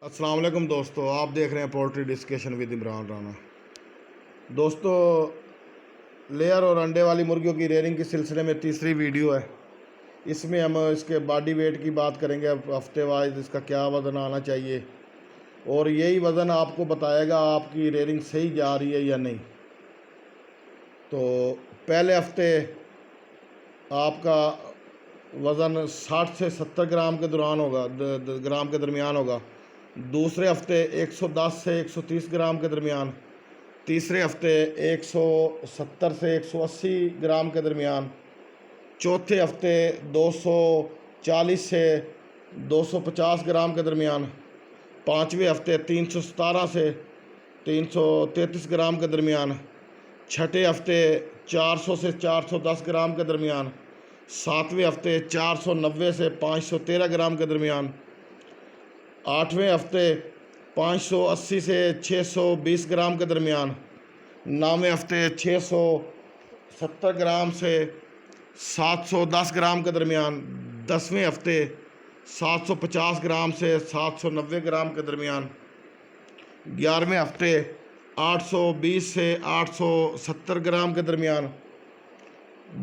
अस्सलाम वालेकुम दोस्तों, आप देख रहे हैं poultry discussion with Imran Rana. दोस्तों, लेयर और अंडे वाली मुर्गियों की रेयरिंग के सिलसिले में तीसरी वीडियो है। इसमें हम इसके बॉडी वेट की बात करेंगे, हफ्ते वाइज इसका क्या वज़न आना चाहिए और यही वज़न आपको बताएगा आपकी रेयरिंग सही जा रही है या नहीं। तो पहले हफ्ते आपका वज़न 60 से 70 ग्राम के दौरान होगा, ग्राम के दरमियान होगा। दूसरे हफ्ते 110 से 130 ग्राम के दरमियान। तीसरे हफ्ते 170 से 180 ग्राम के दरमियान। चौथे हफ्ते 240 से 250 ग्राम के दरमियान। पाँचवें हफ्ते 317 से 333 ग्राम के दरमियान। छठे हफ्ते 400 से 410 ग्राम के दरमियान। सातवें हफ्ते 490 से 513 ग्राम के दरमियान। आठवें हफ्ते 580 से 620 ग्राम के दरमियान। नौवें हफ्ते 670 ग्राम से 710 ग्राम के दरमियान। 10वें हफ्ते 750 ग्राम से 790 ग्राम के दरमियान। 11वें हफ्ते 820 से 870 ग्राम के दरमियान।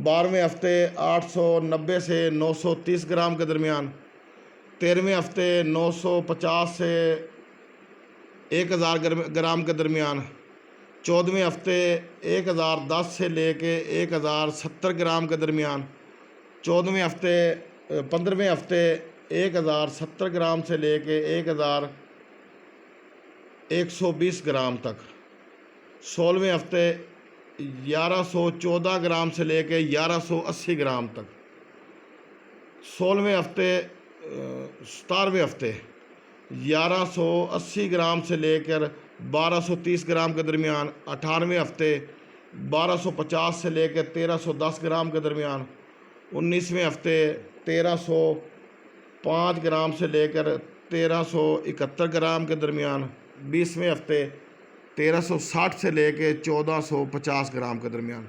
12वें हफ्ते 890 से 930 ग्राम के दरमियान। 13वें हफ्ते 950 से 1000 ग्राम के दरमियान। 14वें हफ्ते 1010 से लेके 1070 ग्राम के दरमियान। 14वें हफ्ते 15वें हफ्ते 1070 ग्राम से लेके 1120 ग्राम तक। 16वें हफ्ते 1114 ग्राम से लेके 1180 ग्राम तक। 17वें हफ्ते 17वें हफ्ते 1180 ग्राम से लेकर 1230 ग्राम के दरमियान। 18वें हफ्ते 1250 से लेकर 1310 ग्राम के दरमियान। 19वें हफ्ते 1305 ग्राम से लेकर 1371 ग्राम के दरमियान। 20वें हफ्ते 1360 से लेकर 1450 ग्राम के दरमियान।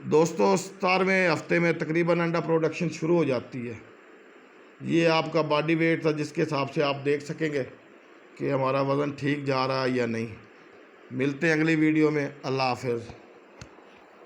दोस्तों, 17वें हफ्ते में तकरीबन अंडा प्रोडक्शन शुरू हो जाती है। ये आपका बॉडी वेट था जिसके हिसाब से आप देख सकेंगे कि हमारा वज़न ठीक जा रहा है या नहीं। मिलते हैं अगली वीडियो में। अल्लाह हाफ़िज़।